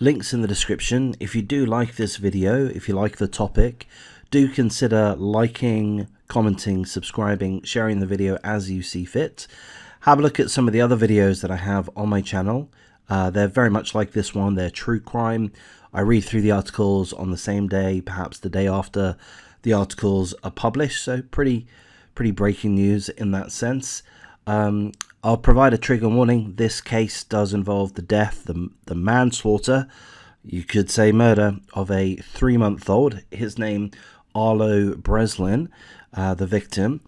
Links in the description. If you do like this video, if you like the topic, do consider liking, commenting, subscribing, sharing the video as you see fit. Have a look at some of the other videos that I have on my channel. They're very much like this one. They're true crime. I read through the articles on the same day, perhaps the day after the articles are published. So pretty breaking news in that sense. I'll provide a trigger warning. This case does involve the death, the manslaughter, you could say murder, of a 3-month-old. His name, Arlo Breslin, the victim.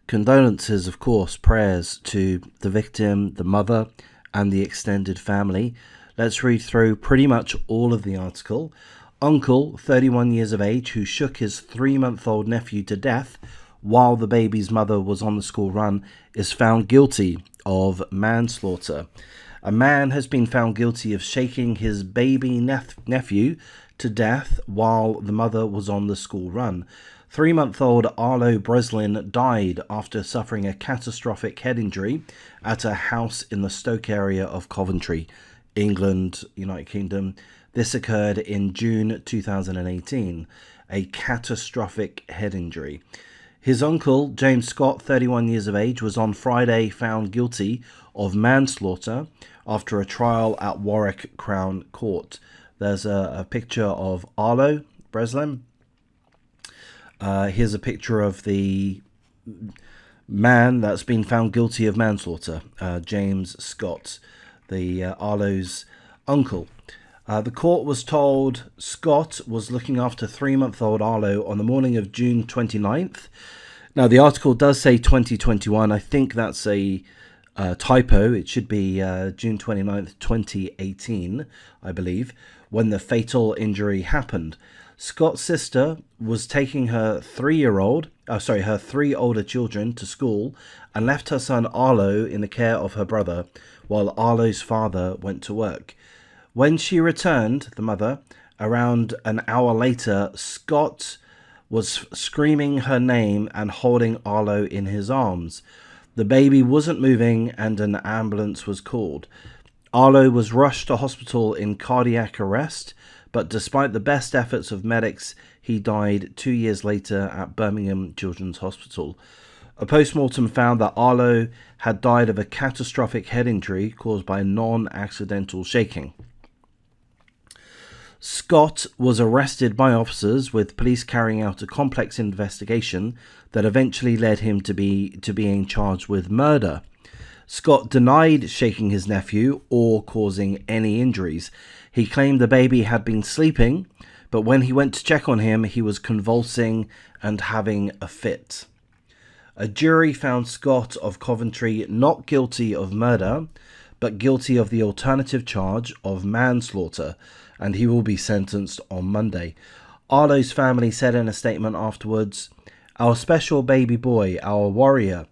Condolences, of course, prayers to the victim, the mother, and the extended family. Let's read through pretty much all of the article. Uncle, 31 years of age, who shook his 3-month-old nephew to death while the baby's mother was on the school run, is found guilty of manslaughter. A man has been found guilty of shaking his baby nephew to death while the mother was on the school run. 3-month-old Arlo Breslin died after suffering a catastrophic head injury at a house in the Stoke area of Coventry, England, United Kingdom. This occurred in June 2018. A catastrophic head injury. His uncle, James Scott, 31 years of age, was on Friday found guilty of manslaughter after a trial at Warwick Crown Court. There's a picture of Arlo Breslin. Here's a picture of the man that's been found guilty of manslaughter, James Scott, the Arlo's uncle. The court was told Scott was looking after 3-month-old Arlo on the morning of June 29th. Now, the article does say 2021. I think that's a typo. It should be June 29th, 2018, I believe, when the fatal injury happened. Scott's sister was taking her 3 older children to school and left her son Arlo in the care of her brother while Arlo's father went to work. When she returned, the mother, around an hour later, Scott was screaming her name and holding Arlo in his arms. The baby wasn't moving and an ambulance was called. Arlo was rushed to hospital in cardiac arrest, but despite the best efforts of medics, he died 2 years later at Birmingham Children's Hospital. A post-mortem found that Arlo had died of a catastrophic head injury caused by non-accidental shaking. Scott was arrested by officers, with police carrying out a complex investigation that eventually led him to being charged with murder. Scott denied shaking his nephew or causing any injuries. He claimed the baby had been sleeping, but when he went to check on him, he was convulsing and having a fit. A jury found Scott of Coventry not guilty of murder, but guilty of the alternative charge of manslaughter, and he will be sentenced on Monday. Arlo's family said in a statement afterwards, "Our special baby boy, our warrior.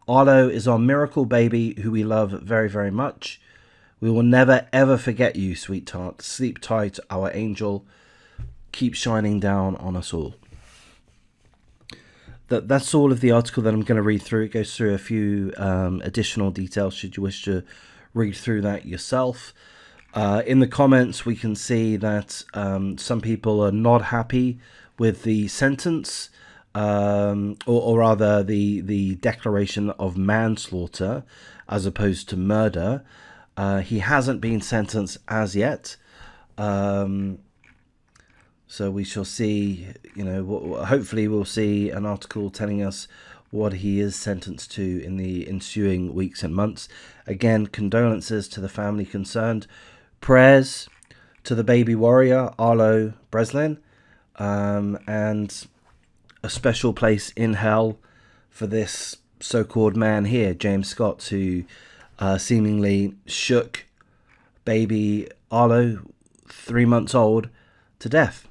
Arlo is our miracle baby who we love very, very much. We will never ever forget you, sweetheart. Sleep tight, our angel. Keep shining down on us all." That's all of the article that I'm going to read through. It goes through a few additional details should you wish to read through that yourself. In the comments, we can see that some people are not happy with the sentence, or rather the declaration of manslaughter as opposed to murder. He hasn't been sentenced as yet. So we shall see, hopefully we'll see an article telling us what he is sentenced to in the ensuing weeks and months. Again, condolences to the family concerned. Prayers to the baby warrior, Arlo Breslin, and a special place in hell for this so-called man here, James Scott, who seemingly shook baby Arlo, 3 months old, to death.